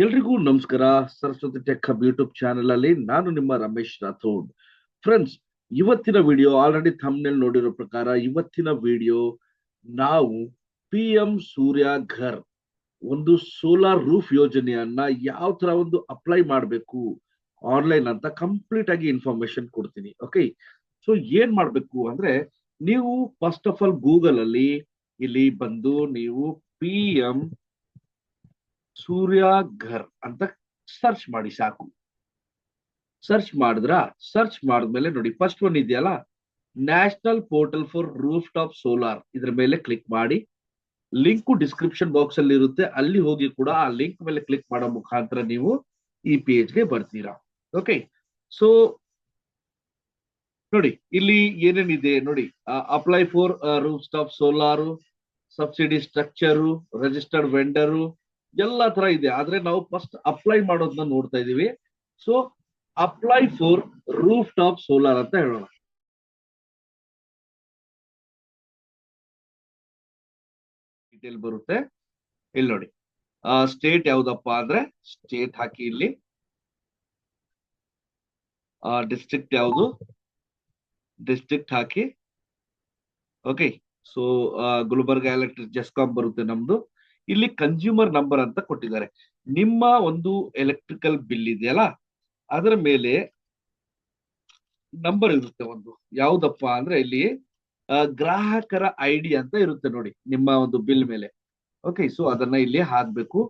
ಎಲ್ರಿಗೂ ನಮಸ್ಕಾರ. Saraswati tech hub YouTube channel ಅಲ್ಲಿ ನಾನು ನಿಮ್ಮ ರಮೇಶ್ ರಾಥೋಡ್. ಫ್ರೆಂಡ್ಸ್, ಇವತ್ತಿನ ವಿಡಿಯೋ ಆಲ್ರೆಡಿ ಥಂಬ್ನೇಲ್ ನೋಡಿರೋ ಪ್ರಕಾರ ಇವತ್ತಿನ ವಿಡಿಯೋ ನಾವು ಪಿ ಎಂ ಸೂರ್ಯ ಘರ್ ಒಂದು ಸೋಲಾರ್ ರೂಫ್ ಯೋಜನೆಯನ್ನ ಯಾವ ತರ ಒಂದು ಅಪ್ಲೈ ಮಾಡಬೇಕು ಆನ್ಲೈನ್ ಅಂತ ಕಂಪ್ಲೀಟ್ ಆಗಿ ಇನ್ಫಾರ್ಮೇಶನ್ ಕೊಡ್ತೀನಿ. ಓಕೆ, ಸೊ ಏನ್ ಮಾಡ್ಬೇಕು ಅಂದ್ರೆ ನೀವು ಫಸ್ಟ್ ಆಫ್ ಆಲ್ ಗೂಗಲ್ ಅಲ್ಲಿ ಇಲ್ಲಿ ಬಂದು ನೀವು ಪಿ ಎಂ ಸೂರ್ಯ ಘರ್ ಅಂತ ಸರ್ಚ್ ಮಾಡಿ ಸಾಕು. ಸರ್ಚ್ ಮಾಡಿದ್ಮೇಲೆ ನೋಡಿ ಫಸ್ಟ್ ಒನ್ ಇದೆಯಲ್ಲ, national portal for rooftop solar, ಇದ್ರ ಮೇಲೆ ಕ್ಲಿಕ್ ಮಾಡಿ. ಲಿಂಕ್ ಡಿಸ್ಕ್ರಿಪ್ಷನ್ ಬಾಕ್ಸ್ ಅಲ್ಲಿ ಇರುತ್ತೆ, ಅಲ್ಲಿ ಹೋಗಿ ಕೂಡ ಆ ಲಿಂಕ್ ಮೇಲೆ ಕ್ಲಿಕ್ ಮಾಡೋ ಮುಖಾಂತರ ನೀವು ಈ ಪೇಜ್ಗೆ ಬರ್ತೀರಾ. ಓಕೆ, ಸೊ ನೋಡಿ ಇಲ್ಲಿ ಏನೇನಿದೆ ನೋಡಿ, apply for roof top solar, subsidy structure, registered ವೆಂಡರು, ಎಲ್ಲಾ ತರ ಇದೆ. ಆದ್ರೆ ನಾವು ಫಸ್ಟ್ ಅಪ್ಲೈ ಮಾಡೋದನ್ನ ನೋಡ್ತಾ ಇದೀವಿ. So apply for rooftop solar ಅಂತ ಹೇಳೋಣ. ಡೀಟೇಲ್ ಬರುತ್ತೆ ಇಲ್ಲಿ ನೋಡಿ. ಸ್ಟೇಟ್ ಯಾವ್ದಪ್ಪ ಅಂದ್ರೆ ಸ್ಟೇಟ್ ಹಾಕಿ, ಇಲ್ಲಿ ಡಿಸ್ಟ್ರಿಕ್ಟ್ ಯಾವುದು, ಡಿಸ್ಟ್ರಿಕ್ಟ್ ಹಾಕಿ. Okay, so Gulbarga electric GESCOM ಬರುತ್ತೆ ನಮ್ದು. ಇಲ್ಲಿ ಕನ್ಸ್ಯೂಮರ್ ನಂಬರ್ ಅಂತ ಕೊಟ್ಟಿದ್ದಾರೆ. ನಿಮ್ಮ ಒಂದು ಎಲೆಕ್ಟ್ರಿಕಲ್ ಬಿಲ್ ಇದೆಯಲ್ಲ ಅದರ ಮೇಲೆ ನಂಬರ್ ಇರುತ್ತೆ ಒಂದು, ಯಾವ್ದಪ್ಪ ಅಂದ್ರೆ ಇಲ್ಲಿ ಗ್ರಾಹಕರ ಐಡಿ ಅಂತ ಇರುತ್ತೆ ನೋಡಿ ನಿಮ್ಮ ಒಂದು ಬಿಲ್ ಮೇಲೆ. ಓಕೆ, ಸೊ ಅದನ್ನ ಇಲ್ಲಿ ಹಾಕ್ಬೇಕು.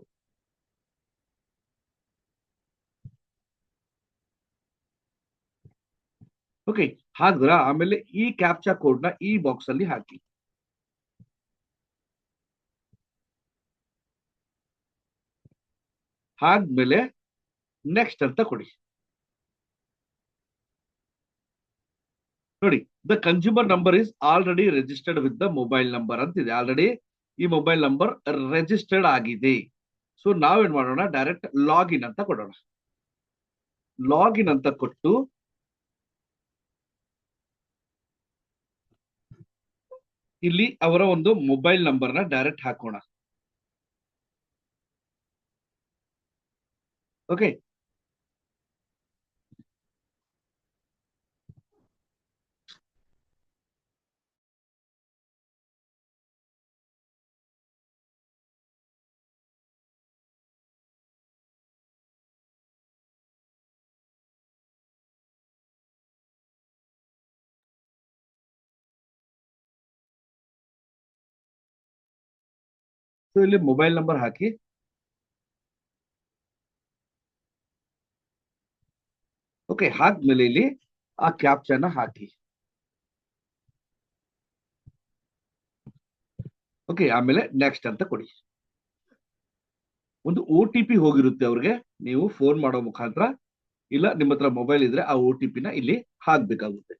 ಓಕೆ, ಹಾಕಿದ್ರ ಆಮೇಲೆ ಈ ಕ್ಯಾಪ್ಚಾ ಕೋಡ್ ನ ಈ ಬಾಕ್ಸ್ ಅಲ್ಲಿ ಹಾಕಿ. ಹಾದ್ಮೇಲೆ ನೆಕ್ಸ್ಟ್ ಅಂತ ಕೊಡಿ. ನೋಡಿ, the consumer number is already registered with the mobile number ಅಂತಿದೆ. ಆಲ್ರೆಡಿ ಈ ಮೊಬೈಲ್ ನಂಬರ್ ರಿಜಿಸ್ಟರ್ಡ್ ಆಗಿದೆ. ಸೊ ನಾವೇನ್ ಮಾಡೋಣ, ಡೈರೆಕ್ಟ್ ಲಾಗಿನ್ ಅಂತ ಕೊಡೋಣ. ಲಾಗಿನ್ ಅಂತ ಕೊಟ್ಟು ಇಲ್ಲಿ ಅವರ ಒಂದು ಮೊಬೈಲ್ ನಂಬರ್ ನ ಡೈರೆಕ್ಟ್ ಹಾಕೋಣ. ಓಕೆ, ಸೊ ಇಲ್ಲಿ ಮೊಬೈಲ್ ನಂಬರ್ ಹಾಕಿ. ಓಕೆ, ಹಾಕ್ಮೇಲೆ ಇಲ್ಲಿ ಆ ಕ್ಯಾಪ್ಚನ ಹಾಕಿ. ಓಕೆ, ಆಮೇಲೆ ನೆಕ್ಸ್ಟ್ ಅಂತ ಕೊಡಿ. ಒಂದು OTP ಹೋಗಿರುತ್ತೆ ಅವ್ರಿಗೆ, ನೀವು ಫೋನ್ ಮಾಡೋ ಮುಖಾಂತರ ಇಲ್ಲ ನಿಮ್ಮ ಹತ್ರ ಮೊಬೈಲ್ ಇದ್ರೆ ಆ OTP ನ ಇಲ್ಲಿ ಹಾಕ್ಬೇಕಾಗುತ್ತೆ.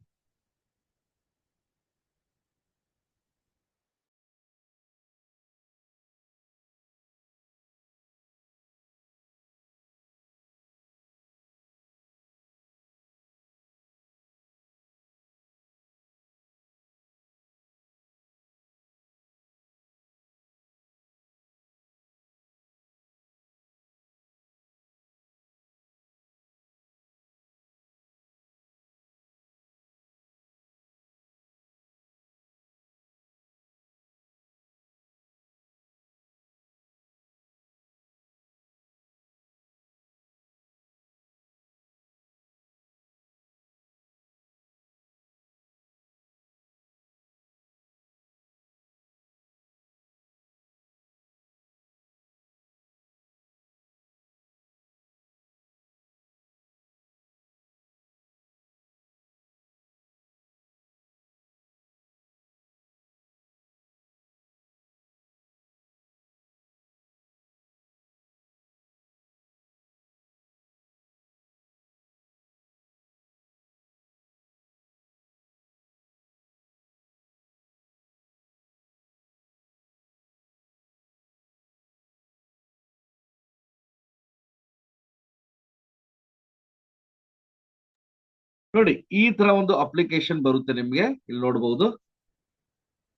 ನೋಡಿ, ಈ ತರ ಒಂದು ಅಪ್ಲಿಕೇಶನ್ ಬರುತ್ತೆ ನಿಮ್ಗೆ, ಇಲ್ಲಿ ನೋಡಬಹುದು.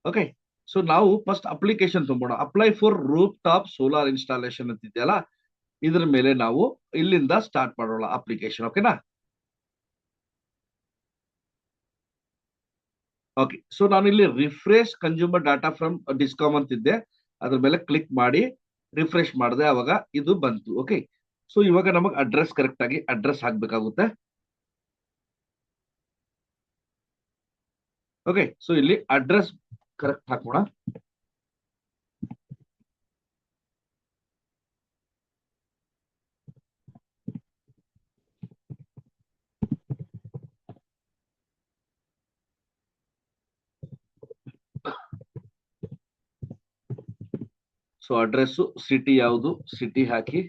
ಓಕೆ, ಸೊ ನಾವು ಫಸ್ಟ್ ಅಪ್ಲಿಕೇಶನ್ ತುಂಬೋಣ. Apply for rooftop solar installation ಅಂತಿದೆಯಲ್ಲ, ಇದ್ರ ಮೇಲೆ ನಾವು ಇಲ್ಲಿಂದ ಸ್ಟಾರ್ಟ್ ಮಾಡೋಣ ಅಪ್ಲಿಕೇಶನ್. ಓಕೆನಾ? ಓಕೆ, ಸೊ ನಾನು ಇಲ್ಲಿ refresh consumer data from discom ಅಂತಿದ್ದೆ, ಅದ್ರ ಮೇಲೆ ಕ್ಲಿಕ್ ಮಾಡಿ ರಿಫ್ರೆಶ್ ಮಾಡಿದೆ, ಅವಾಗ ಇದು ಬಂತು. ಓಕೆ, ಸೊ ಇವಾಗ ನಮಗೆ ಅಡ್ರೆಸ್ ಕರೆಕ್ಟ್ ಆಗಿ ಅಡ್ರೆಸ್ ಹಾಕ್ಬೇಕಾಗುತ್ತೆ. ಓಕೆ, ಸೊ ಇಲ್ಲಿ ಅಡ್ರೆಸ್ ಕರೆಕ್ಟ್ ಹಾಕೋಣ. ಸೊ ಅಡ್ರೆಸ್ ಸಿಟಿ ಯಾವುದು, ಸಿಟಿ ಹಾಕಿ.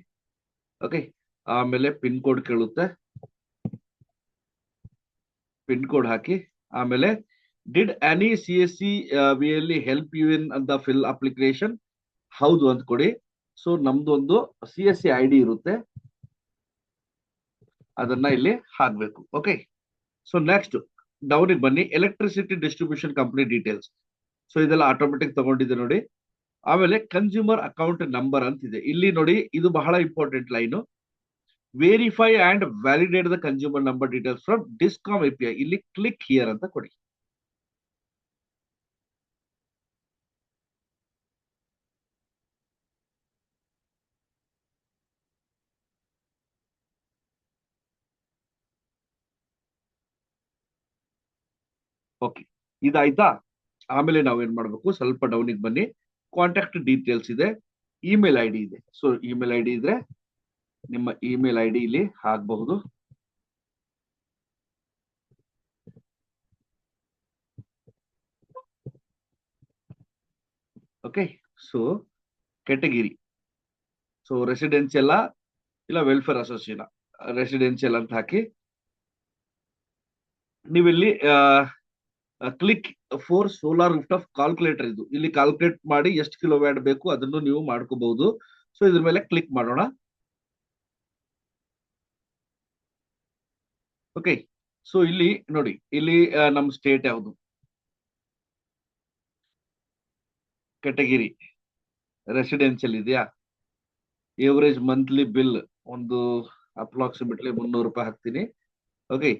ಓಕೆ, ಆಮೇಲೆ ಪಿನ್ ಕೋಡ್ ಕೇಳುತ್ತೆ, ಪಿನ್ ಕೋಡ್ ಹಾಕಿ. ಆಮೇಲೆ ಡಿಡ್ ಎನಿ CSC ವಿಯಲ್ಲಿ ಹೆಲ್ಪ್ ಯು ಇನ್ ಅಂತ ಫಿಲ್ ಅಪ್ಲಿಕೇಶನ್, ಹೌದು ಅಂತ ಕೊಡಿ. ಸೊ ನಮ್ದು ಒಂದು CSC ID ಇರುತ್ತೆ, ಅದನ್ನ ಇಲ್ಲಿ ಹಾಕ್ಬೇಕು. ಓಕೆ, ಸೊ ನೆಕ್ಸ್ಟ್ ಡೌನಿಗೆ ಬನ್ನಿ, electricity distribution company details. So ಇದೆಲ್ಲ ಆಟೋಮೆಟಿಕ್ ತಗೊಂಡಿದೆ ನೋಡಿ. ಆಮೇಲೆ ಕನ್ಸ್ಯೂಮರ್ ಅಕೌಂಟ್ ನಂಬರ್ ಅಂತಿದೆ ಇಲ್ಲಿ ನೋಡಿ, ಇದು ಬಹಳ important line. Verify and validate the consumer number details from DISCOM API, ಇಲ್ಲಿ ಕ್ಲಿಕ್ ಹಿಯರ್ ಅಂತ ಕೊಡಿ. ಓಕೆ, ಇದಾಯ್ತಾ? ಆಮೇಲೆ ನಾವೇನ್ ಮಾಡ್ಬೇಕು, ಸ್ವಲ್ಪ ಡೌನಿಗೆ ಬನ್ನಿ, ಕಾಂಟ್ಯಾಕ್ಟ್ ಡೀಟೇಲ್ಸ್ ಇದೆ, ಇಮೇಲ್ ID ಇದೆ. ಸೊ ಇಮೇಲ್ ID ಇದ್ರೆ ನಿಮ್ಮ ಇಮೇಲ್ ID ಇಲ್ಲಿ ಹಾಕಬಹುದು. Okay, so category, so residential ಇಲ್ಲ ವೆಲ್ಫೇರ್ ಅಸೋಸಿಯೇಷನ್, ರೆಸಿಡೆನ್ಷಿಯಲ್ ಅಂತ ಹಾಕಿ. ನೀವಿಲ್ಲಿ click for solar rooftop calculator, ಇದು ಇಲ್ಲಿ ಕ್ಯಾಲ್ಕುಲೇಟ್ ಮಾಡಿ ಎಷ್ಟು ಕಿಲೋವ್ಯಾಟ್ ಬೇಕು ಅದನ್ನು ನೀವು ಮಾಡ್ಕೋಬಹುದು. ಸೊ ಇದ್ರ ಮೇಲೆ ಕ್ಲಿಕ್ ಮಾಡೋಣ. ಓಕೆ, ಸೊ ಇಲ್ಲಿ ನೋಡಿ, ಇಲ್ಲಿ ನಮ್ಮ ಸ್ಟೇಟ್ ಯಾವುದು, ಕೆಟಗಿರಿ ರೆಸಿಡೆನ್ಷಿಯಲ್ ಇದೆಯಾ, ಎವರೇಜ್ ಮಂತ್ಲಿ ಬಿಲ್ ಒಂದು ಅಪ್ರಾಕ್ಸಿಮೇಟ್ಲಿ 300 ರೂಪಾಯಿ ಹಾಕ್ತೀನಿ. ಓಕೆ,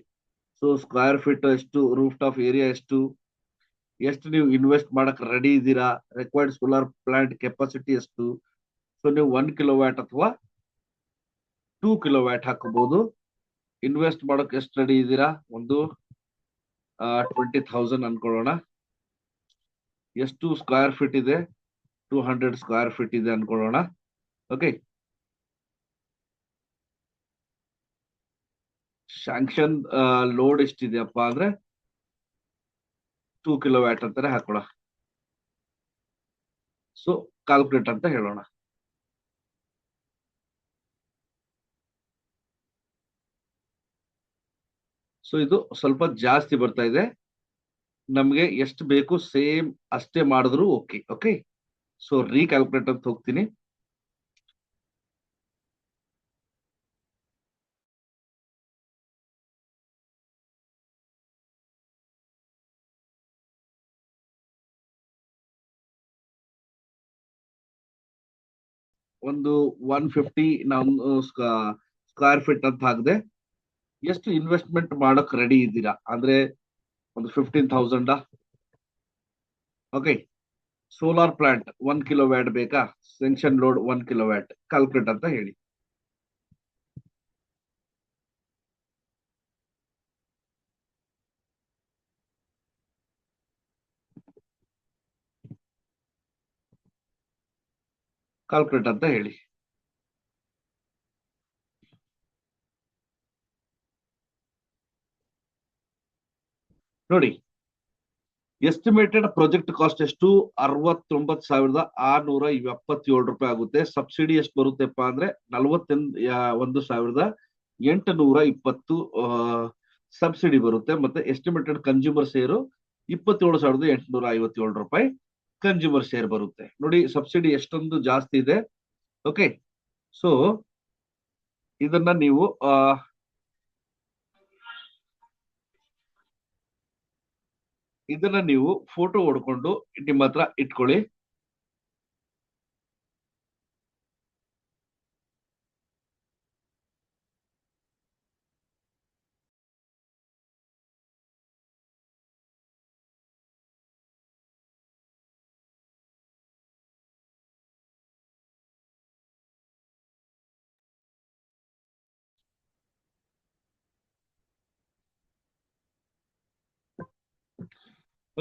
ಸೊ ಸ್ಕ್ವೇರ್ ಫೀಟ್ ಎಷ್ಟು, ರೂಫ್ ಟಾಪ್ ಏರಿಯಾ ಎಷ್ಟು, ಎಷ್ಟು ನೀವು ಇನ್ವೆಸ್ಟ್ ಮಾಡಕ್ ರೆಡಿ ಇದ್ದೀರಾ, ರಿಕ್ವೈರ್ಡ್ ಸೋಲಾರ್ ಪ್ಲಾಂಟ್ ಕೆಪಾಸಿಟಿ ಎಷ್ಟು. ಸೊ ನೀವು 1 ಕಿಲೋವ್ಯಾಟ್ ಅಥವಾ 2 ಕಿಲೋವ್ಯಾಟ್ ಹಾಕಬಹುದು. ಇನ್ವೆಸ್ಟ್ ಮಾಡಕ್ ಎಷ್ಟು ರೆಡಿ ಇದ್ದೀರಾ, ಒಂದು 20,000 ಅನ್ಕೊಳ್ಳೋಣ. ಎಷ್ಟು ಸ್ಕ್ವೇರ್ ಫೀಟ್ ಇದೆ, 200 ಸ್ಕ್ವೇರ್ ಫೀಟ್ ಇದೆ ಅನ್ಕೊಳ್ಳೋಣ. ಓಕೆ, ಸ್ಯಾಂಕ್ಷನ್ ಲೋಡ್ ಎಷ್ಟಿದೆಯಪ್ಪ ಅಂದ್ರೆ 2 ಕಿಲೋವ್ಯಾಟ್ ಅಂತಾನೆ ಹಾಕೋಣ. ಸೊ ಕ್ಯಾಲ್ಕುಲೇಟ್ ಅಂತ ಹೇಳೋಣ. ಸೊ ಇದು ಸ್ವಲ್ಪ ಜಾಸ್ತಿ ಬರ್ತಾ ಇದೆ, ನಮ್ಗೆ ಎಷ್ಟು ಬೇಕು ಸೇಮ್ ಅಷ್ಟೇ ಮಾಡಿದ್ರು ಓಕೆ. ಓಕೆ, ಸೊ ರೀಕ್ಯಾಲ್ಕುಲೇಟ್ ಅಂತ ಹೋಗ್ತೀನಿ. ಒಂದು 150 ನಾವು ಸ್ಕ್ವೇರ್ ಫೀಟ್ ಅಂತ ಹಾಕಿದೆ. ಎಷ್ಟು ಇನ್ವೆಸ್ಟ್ಮೆಂಟ್ ಮಾಡಕ್ ರೆಡಿ ಇದ್ದೀರಾ ಅಂದ್ರೆ ಒಂದು 15,000. ಓಕೆ, ಸೋಲಾರ್ ಪ್ಲಾಂಟ್ 1 ಕಿಲೋವ್ಯಾಟ್ ಬೇಕಾ, ಸೆಂಕ್ಷನ್ ಲೋಡ್ 1 ಕಿಲೋವ್ಯಾಟ್, ಕ್ಯಾಲ್ಕುಲೇಟ್ ಅಂತ ಹೇಳಿ. ಕ್ಯಾಲ್ಕುಲೇಟ್ ಅಂತ ಹೇಳಿ. ನೋಡಿ, ಎಸ್ಟಿಮೇಟೆಡ್ ಪ್ರಾಜೆಕ್ಟ್ ಕಾಸ್ಟ್ ಎಷ್ಟು, 69,677 ರೂಪಾಯಿ ಆಗುತ್ತೆ. ಸಬ್ಸಿಡಿ ಎಷ್ಟು ಬರುತ್ತೆಪ್ಪ ಅಂದ್ರೆ 41,820 ಸಬ್ಸಿಡಿ ಬರುತ್ತೆ. ಮತ್ತೆ ಎಸ್ಟಿಮೇಟೆಡ್ ಕನ್ಸ್ಯೂಮರ್ ಶೇರು 27,857 ರೂಪಾಯಿ ಕನ್ಸ್ಯೂಮರ್ ಶೇರ್ ಬರುತ್ತೆ. ನೋಡಿ ಸಬ್ಸಿಡಿ ಎಷ್ಟೊಂದು ಜಾಸ್ತಿ ಇದೆ. ಓಕೆ, ಸೊ ಇದನ್ನ ನೀವು ಫೋಟೋ ಹೊಡ್ಕೊಂಡು ನಿಮ್ಮ ಹತ್ರ ಇಟ್ಕೊಳ್ಳಿ.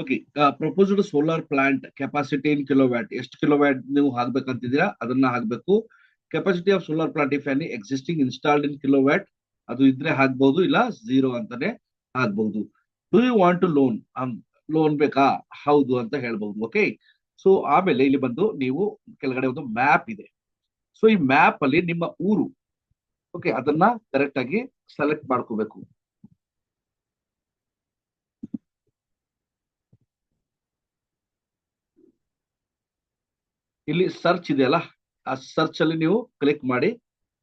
Okay, proposed solar plant capacity in kilowatt, ಎಷ್ಟು ಕಿಲೋವ್ಯಾಟ್ ನೀವು ಹಾಕ್ಬೇಕಂತಿದ್ದೀರಾ ಅದನ್ನ ಹಾಕ್ಬೇಕು. Capacity of solar plant if any existing installed in kilowatt, ಅದು ಇದ್ರೆ ಹಾಕ್ಬಹುದು, ಇಲ್ಲ ಝೀರೋ ಅಂತಾನೆ ಹಾಕ್ಬಹುದು. Do you want to loan, loan ಬೇಕಾ, ಹೌದು ಅಂತ ಹೇಳ್ಬಹುದು. ಓಕೆ, ಸೊ ಆಮೇಲೆ ಇಲ್ಲಿ ಬಂದು ನೀವು ಕೆಳಗಡೆ ಒಂದು ಮ್ಯಾಪ್ ಇದೆ. ಸೊ ಈ ಮ್ಯಾಪ್ ಅಲ್ಲಿ ನಿಮ್ಮ ಊರು, ಓಕೆ, ಅದನ್ನ ಕರೆಕ್ಟ್ ಆಗಿ ಸೆಲೆಕ್ಟ್ ಮಾಡ್ಕೋಬೇಕು. ಇಲ್ಲಿ ಸರ್ಚ್ ಇದೆಯಲ್ಲ, ಆ ಸರ್ಚ್ ಅಲ್ಲಿ ನೀವು ಕ್ಲಿಕ್ ಮಾಡಿ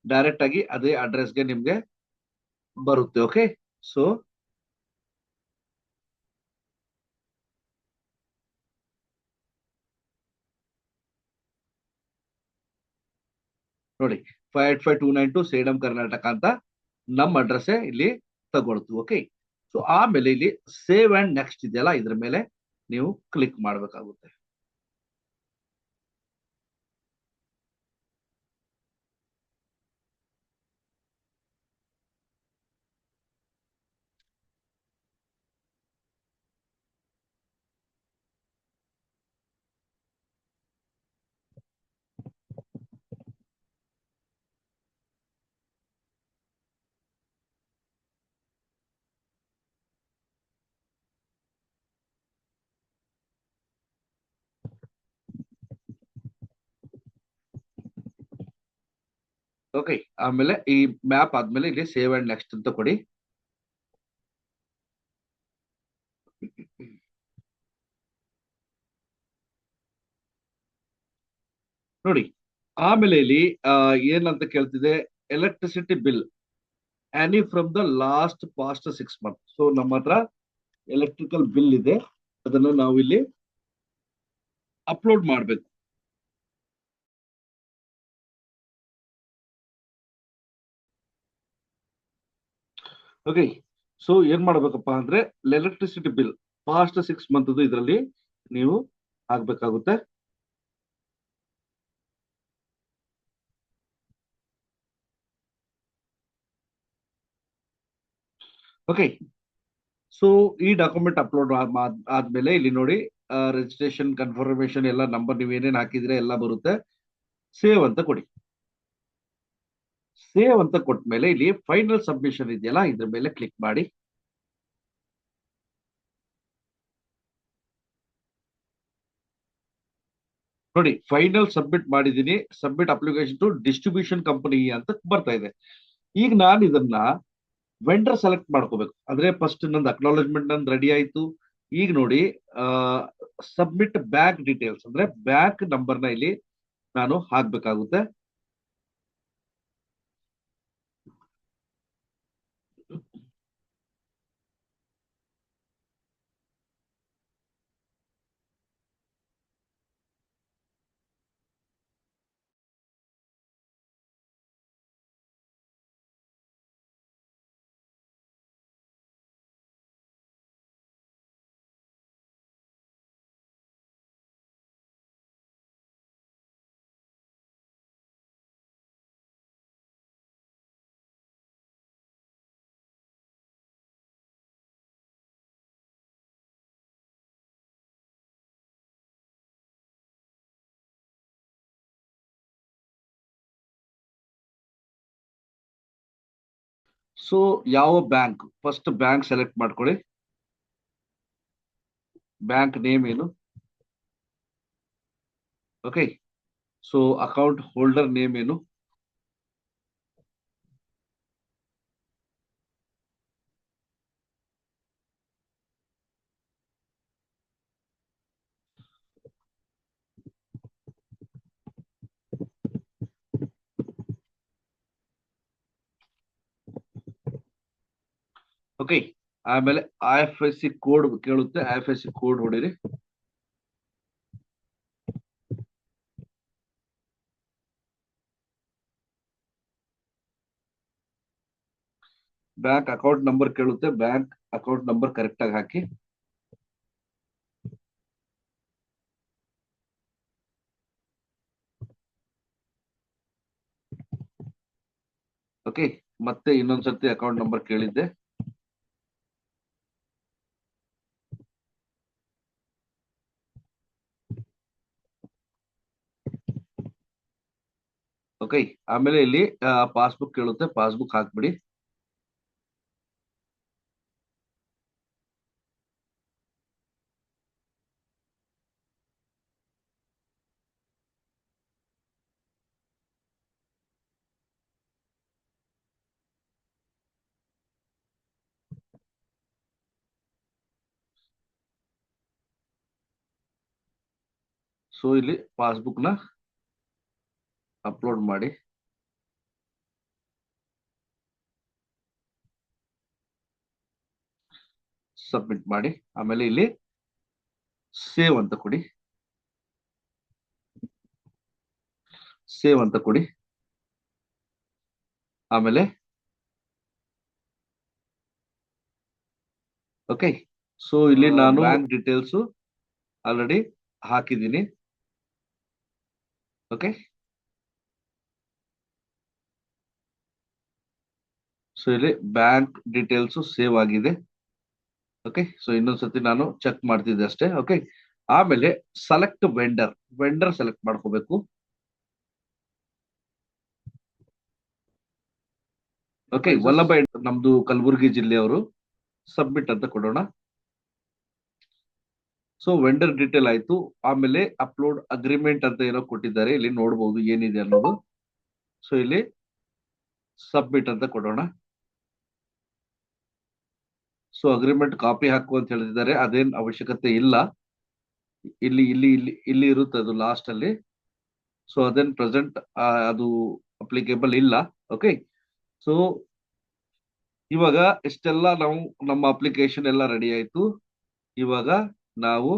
ಡೈರೆಕ್ಟ್ ಆಗಿ ಅದೇ ಅಡ್ರೆಸ್ಗೆ ನಿಮ್ಗೆ ಬರುತ್ತೆ. ಓಕೆ, ಸೊ ನೋಡಿ, 585-292 ಸೇಡಂ ಕರ್ನಾಟಕ ಅಂತ ನಮ್ಮ ಅಡ್ರೆಸ್ ಇಲ್ಲಿ ತಗೊಳ್ತು. ಓಕೆ, ಸೊ ಆಮೇಲೆ ಇಲ್ಲಿ ಸೇವ್ ಅಂಡ್ ನೆಕ್ಸ್ಟ್ ಇದೆಯಲ್ಲ, ಇದ್ರ ಮೇಲೆ ನೀವು ಕ್ಲಿಕ್ ಮಾಡಬೇಕಾಗುತ್ತೆ. ಓಕೆ, ಆಮೇಲೆ ಈ ಮ್ಯಾಪ್ ಆದ್ಮೇಲೆ ಇಲ್ಲಿ ಸೇವ್ ಅಂಡ್ ನೆಕ್ಸ್ಟ್ ಅಂತ ಕೊಡಿ. ನೋಡಿ, ಆಮೇಲೆ ಇಲ್ಲಿ ಏನಂತ ಕೇಳ್ತಿದೆ, ಎಲೆಕ್ಟ್ರಿಸಿಟಿ ಬಿಲ್ ಆನಿ from the last past 6 month. So ನಮ್ಮ ಹತ್ರ ಎಲೆಕ್ಟ್ರಿಕಲ್ ಬಿಲ್ ಇದೆ, ಅದನ್ನ ನಾವು ಇಲ್ಲಿ ಅಪ್ಲೋಡ್ ಮಾಡಬೇಕು. ಓಕೆ, ಸೊ ಏನ್ ಮಾಡ್ಬೇಕಪ್ಪ ಅಂದ್ರೆ ಎಲೆಕ್ಟ್ರಿಸಿಟಿ ಬಿಲ್ ಪಾಸ್ಟ್ 6 ಮಂತ್ ಇದರಲ್ಲಿ ನೀವು ಹಾಕ್ಬೇಕಾಗುತ್ತೆ. ಓಕೆ, ಸೊ ಈ ಡಾಕ್ಯುಮೆಂಟ್ ಅಪ್ಲೋಡ್ ಆದ್ಮೇಲೆ ಇಲ್ಲಿ ನೋಡಿ, ರಿಜಿಸ್ಟ್ರೇಷನ್ ಕನ್ಫರ್ಮೇಶನ್ ಎಲ್ಲ ನಂಬರ್ ನೀವು ಏನೇನು ಹಾಕಿದ್ರೆ ಎಲ್ಲ ಬರುತ್ತೆ. ಸೇವ್ ಅಂತ ಕೊಡಿ. ಸೇವ್ ಅಂತ ಕೊಟ್ಮೇಲೆ ಇಲ್ಲಿ ಫೈನಲ್ ಸಬ್ಮಿಷನ್ ಇದೆಯಲ್ಲ, ಇದ್ರ ಮೇಲೆ ಕ್ಲಿಕ್ ಮಾಡಿ. ನೋಡಿ, ಫೈನಲ್ ಸಬ್ಮಿಟ್ ಮಾಡಿದೀನಿ, submit application to distribution company ಅಂತ ಬರ್ತಾ ಇದೆ. ಈಗ ನಾನು ಇದನ್ನ ವೆಂಡರ್ ಸೆಲೆಕ್ಟ್ ಮಾಡ್ಕೋಬೇಕು. ಅಂದ್ರೆ ಫಸ್ಟ್ ನಂದು ಅಕ್ನಾಲಜ್ಮೆಂಟ್ ನಂದು ರೆಡಿ ಆಯ್ತು. ಈಗ ನೋಡಿ, ಸಬ್ಮಿಟ್ ಬ್ಯಾಂಕ್ ಡೀಟೇಲ್ಸ್ ಅಂದ್ರೆ ಬ್ಯಾಂಕ್ ನಂಬರ್ನ ಇಲ್ಲಿ ನಾನು ಹಾಕ್ಬೇಕಾಗುತ್ತೆ. ಸೊ ಯಾವ ಬ್ಯಾಂಕ್, ಫಸ್ಟ್ ಬ್ಯಾಂಕ್ ಸೆಲೆಕ್ಟ್ ಮಾಡ್ಕೊಳ್ಳಿ. ಬ್ಯಾಂಕ್ ನೇಮ್ ಏನು, okay. So account holder name ಏನು, ಓಕೆ. ಆಮೇಲೆ IFSC ಕೋಡ್ ಕೇಳುತ್ತೆ, IFSC ಕೋಡ್ ಹೊಡಿರಿ. ಬ್ಯಾಂಕ್ ಅಕೌಂಟ್ ನಂಬರ್ ಕೇಳುತ್ತೆ, ಬ್ಯಾಂಕ್ ಅಕೌಂಟ್ ನಂಬರ್ ಕರೆಕ್ಟ್ ಆಗಿ ಹಾಕಿ. ಓಕೆ, ಮತ್ತೆ ಇನ್ನೊಂದ್ಸರ್ತಿ ಅಕೌಂಟ್ ನಂಬರ್ ಕೇಳಿದ್ದೆ. ಓಕೆ, ಆಮೇಲೆ ಇಲ್ಲಿ ಪಾಸ್ಬುಕ್ ಕೇಳುತ್ತೆ, ಪಾಸ್ಬುಕ್ ಹಾಕ್ಬಿಡಿ. ಸೊ ಇಲ್ಲಿ ಪಾಸ್ಬುಕ್ ನ ಅಪ್ಲೋಡ್ ಮಾಡಿ, ಸಬ್ಮಿಟ್ ಮಾಡಿ. ಆಮೇಲೆ ಇಲ್ಲಿ ಸೇವ್ ಅಂತ ಕೊಡಿ, ಸೇವ್ ಅಂತ ಕೊಡಿ. ಆಮೇಲೆ ಓಕೆ, ಸೊ ಇಲ್ಲಿ ನಾನು ಬ್ಯಾಂಕ್ ಡೀಟೇಲ್ಸ್ ಆಲ್ರೆಡಿ ಹಾಕಿದ್ದೀನಿ. ಓಕೆ, ಸೊ ಇಲ್ಲಿ ಬ್ಯಾಂಕ್ ಡೀಟೇಲ್ಸ್ ಸೇವ್ ಆಗಿದೆ. ಓಕೆ, ಸೊ ಇನ್ನೊಂದ್ಸತಿ ನಾನು ಚೆಕ್ ಮಾಡ್ತಿದ್ದೆ ಅಷ್ಟೇ. ಓಕೆ, ಆಮೇಲೆ ಸೆಲೆಕ್ಟ್ ವೆಂಡರ್ ಸೆಲೆಕ್ಟ್ ಮಾಡ್ಕೋಬೇಕು. ಓಕೆ, ವಲ್ಲಭಾಯ್ ನಮ್ದು ಕಲಬುರಗಿ ಜಿಲ್ಲೆಯವರು. ಸಬ್ಮಿಟ್ ಅಂತ ಕೊಡೋಣ. ಸೊ ವೆಂಡರ್ ಡೀಟೇಲ್ ಆಯ್ತು. ಆಮೇಲೆ ಅಪ್ಲೋಡ್ ಅಗ್ರಿಮೆಂಟ್ ಅಂತ ಏನೋ ಕೊಟ್ಟಿದ್ದಾರೆ, ಇಲ್ಲಿ ನೋಡಬಹುದು ಏನಿದೆ ಅನ್ನೋದು. ಸೊ ಇಲ್ಲಿ ಸಬ್ಮಿಟ್ ಅಂತ ಕೊಡೋಣ. ಸೊ ಅಗ್ರಿಮೆಂಟ್ ಕಾಪಿ ಹಾಕು ಅಂತ ಹೇಳಿದ್ದಾರೆ, ಅದೇನ್ ಅವಶ್ಯಕತೆ ಇಲ್ಲ. ಇಲ್ಲಿ ಇಲ್ಲಿ ಇಲ್ಲಿ ಇಲ್ಲಿ ಇರುತ್ತೆ ಅದು ಲಾಸ್ಟ್ ಅಲ್ಲಿ. ಸೊ ಅದೇನ್ ಪ್ರೆಸೆಂಟ್ ಅದು ಅಪ್ಲಿಕೇಬಲ್ ಇಲ್ಲ. ಓಕೆ, ಸೊ ಇವಾಗ ಇಷ್ಟೆಲ್ಲ ನಾವು ನಮ್ಮ ಅಪ್ಲಿಕೇಶನ್ ಎಲ್ಲ ರೆಡಿ ಆಯ್ತು. ಇವಾಗ ನಾವು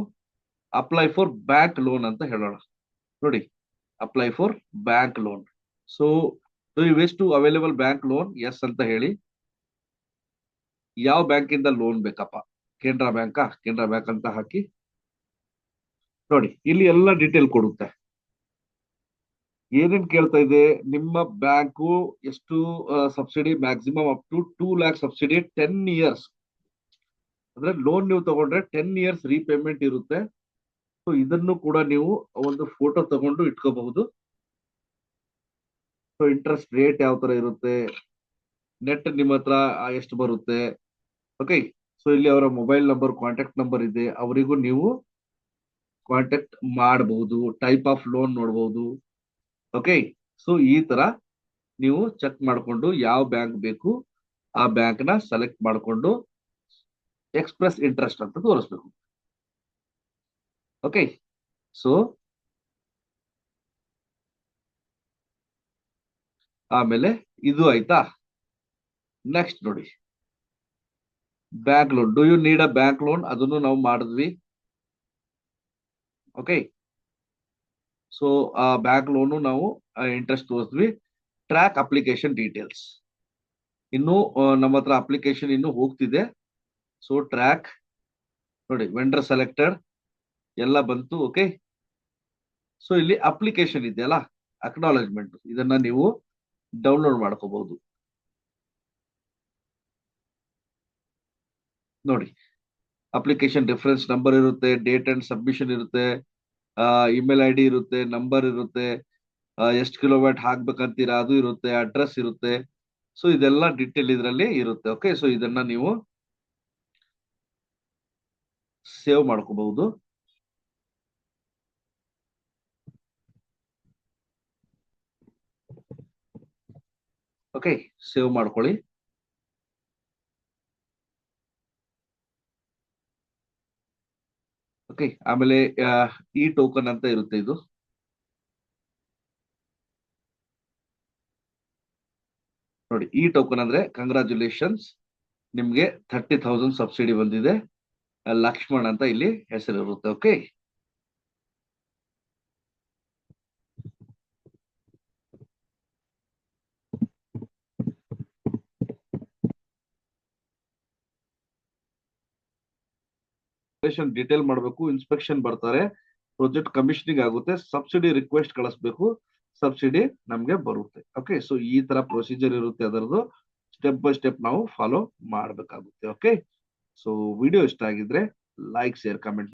ಅಪ್ಲೈ ಫಾರ್ ಬ್ಯಾಂಕ್ ಲೋನ್ ಅಂತ ಹೇಳೋಣ. ನೋಡಿ, apply for bank loan. So do you wish to available bank loan? Yes ಅಂತ ಹೇಳಿ. ಯಾವ ಬ್ಯಾಂಕ್ ಇಂದ ಲೋನ್ ಬೇಕಪ್ಪ? ಕೆನರಾ ಬ್ಯಾಂಕಾ? ಕೆನರಾ ಬ್ಯಾಂಕ್ ಅಂತ ಹಾಕಿ. ನೋಡಿ, ಇಲ್ಲಿ ಎಲ್ಲ ಡೀಟೇಲ್ ಕೊಡುತ್ತೆ. ಏನೇನ್ ಕೇಳ್ತಾ ಇದೆ, ನಿಮ್ಮ ಬ್ಯಾಂಕು ಎಷ್ಟು subsidy, maximum up to 2 lakhs subsidy 10 years. ಅಂದ್ರೆ ಲೋನ್ ನೀವು ತಗೊಂಡ್ರೆ 10 years ರೀಪೇಮೆಂಟ್ ಇರುತ್ತೆ. ಸೊ ಇದನ್ನು ಕೂಡ ನೀವು ಒಂದು ಫೋಟೋ ತಗೊಂಡು ಇಟ್ಕೋಬಹುದು. ಸೊ ಇಂಟ್ರೆಸ್ಟ್ ರೇಟ್ ಯಾವ ತರ ಇರುತ್ತೆ, ನೆಟ್ ನಿಮ್ಮ ಹತ್ರ ಎಷ್ಟು ಬರುತ್ತೆ. ಓಕೆ, ಸೊ ಇಲ್ಲಿ ಅವರ ಮೊಬೈಲ್ ನಂಬರ್, ಕಾಂಟ್ಯಾಕ್ಟ್ ನಂಬರ್ ಇದೆ, ಅವರಿಗೂ ನೀವು ಕಾಂಟ್ಯಾಕ್ಟ್ ಮಾಡಬಹುದು. ಟೈಪ್ ಆಫ್ ಲೋನ್ ನೋಡಬಹುದು. ಓಕೆ, ಸೊ ಈ ತರ ನೀವು ಚೆಕ್ ಮಾಡಿಕೊಂಡು ಯಾವ ಬ್ಯಾಂಕ್ ಬೇಕು ಆ ಬ್ಯಾಂಕ್ ನ ಸೆಲೆಕ್ಟ್ ಮಾಡಿಕೊಂಡು ಎಕ್ಸ್ಪ್ರೆಸ್ ಇಂಟ್ರೆಸ್ಟ್ ಅಂತ ತೋರಿಸ್ಬೇಕು. ಓಕೆ, ಸೊ ಆಮೇಲೆ ಇದು ಆಯ್ತಾ. ನೆಕ್ಸ್ಟ್ ನೋಡಿ, bank loan. Do you need a bank loan? ಅದನ್ನು ನಾವು ಮಾಡಿದ್ವಿ. ಓಕೆ, ಸೊ ಆ ಬ್ಯಾಂಕ್ ಲೋನು ನಾವು ಇಂಟ್ರೆಸ್ಟ್ ತೋರಿಸ್ವಿ. Track application details. ಇನ್ನು ನಮ್ಮ ಹತ್ರ ಅಪ್ಲಿಕೇಶನ್ ಇನ್ನು ಹೋಗ್ತಿದೆ. ಸೊ ಟ್ರ್ಯಾಕ್ ನೋಡಿ, ವೆಂಡರ್ ಸೆಲೆಕ್ಟೆಡ್ ಎಲ್ಲ ಬಂತು. ಓಕೆ, ಸೊ ಇಲ್ಲಿ ಅಪ್ಲಿಕೇಶನ್ ಇದೆಯಲ್ಲ, ಅಕ್ನಾಲೆಜ್ಮೆಂಟ್, ಇದನ್ನ ನೀವು ಡೌನ್ಲೋಡ್ ಮಾಡ್ಕೋಬಹುದು. ನೋಡಿ, ಅಪ್ಲಿಕೇಶನ್ ರೆಫರೆನ್ಸ್ ನಂಬರ್ ಇರುತ್ತೆ, ಡೇಟ್ ಅಂಡ್ ಸಬ್ಮಿಷನ್ ಇರುತ್ತೆ, ಇಮೇಲ್ ಐ ಡಿ ಇರುತ್ತೆ, ನಂಬರ್ ಇರುತ್ತೆ, ಎಷ್ಟು ಕಿಲೋವ್ಯಾಟ್ ಹಾಕ್ಬೇಕಂತೀರಾ ಅದು ಇರುತ್ತೆ, ಅಡ್ರೆಸ್ ಇರುತ್ತೆ. ಸೊ ಇದೆಲ್ಲ ಡೀಟೇಲ್ ಇದರಲ್ಲಿ ಇರುತ್ತೆ. ಓಕೆ, ಸೊ ಇದನ್ನ ನೀವು ಸೇವ್ ಮಾಡ್ಕೋಬಹುದು. ಓಕೆ, ಸೇವ್ ಮಾಡ್ಕೊಳ್ಳಿ. ಓಕೆ, ಆಮೇಲೆ ಈ ಟೋಕನ್ ಅಂತ ಇರುತ್ತೆ ಇದು. ನೋಡಿ, ಈ ಟೋಕನ್ ಅಂದ್ರೆ ಕಂಗ್ರಾಚುಲೇಷನ್ಸ್, ನಿಮ್ಗೆ 30,000 ಸಬ್ಸಿಡಿ ಬಂದಿದೆ. ಲಕ್ಷ್ಮಣ್ ಅಂತ ಇಲ್ಲಿ ಹೆಸರು ಇರುತ್ತೆ. ಓಕೆ, ಡೀಟೇಲ್ ಮಾಡಬೇಕು, ಇನ್ಸ್ಪೆಕ್ಷನ್ ಬರ್ತಾರೆ, ಪ್ರಾಜೆಕ್ಟ್ ಕಮಿಷನಿಂಗ್ ಆಗುತ್ತೆ, ಸಬ್ಸಿಡಿ ರಿಕ್ವೆಸ್ಟ್ ಕಳಿಸ್ಬೇಕು, ಸಬ್ಸಿಡಿ ನಮ್ಗೆ ಬರುತ್ತೆ. ಓಕೆ, ಸೊ ಈ ತರ ಪ್ರೊಸೀಜರ್ ಇರುತ್ತೆ. ಅದರದ್ದು ಸ್ಟೆಪ್ ಬೈ ಸ್ಟೆಪ್ ನಾವು ಫಾಲೋ ಮಾಡಬೇಕಾಗುತ್ತೆ. ಓಕೆ, ಸೊ ವಿಡಿಯೋ ಇಷ್ಟ ಆಗಿದ್ರೆ ಲೈಕ್, ಶೇರ್, ಕಮೆಂಟ್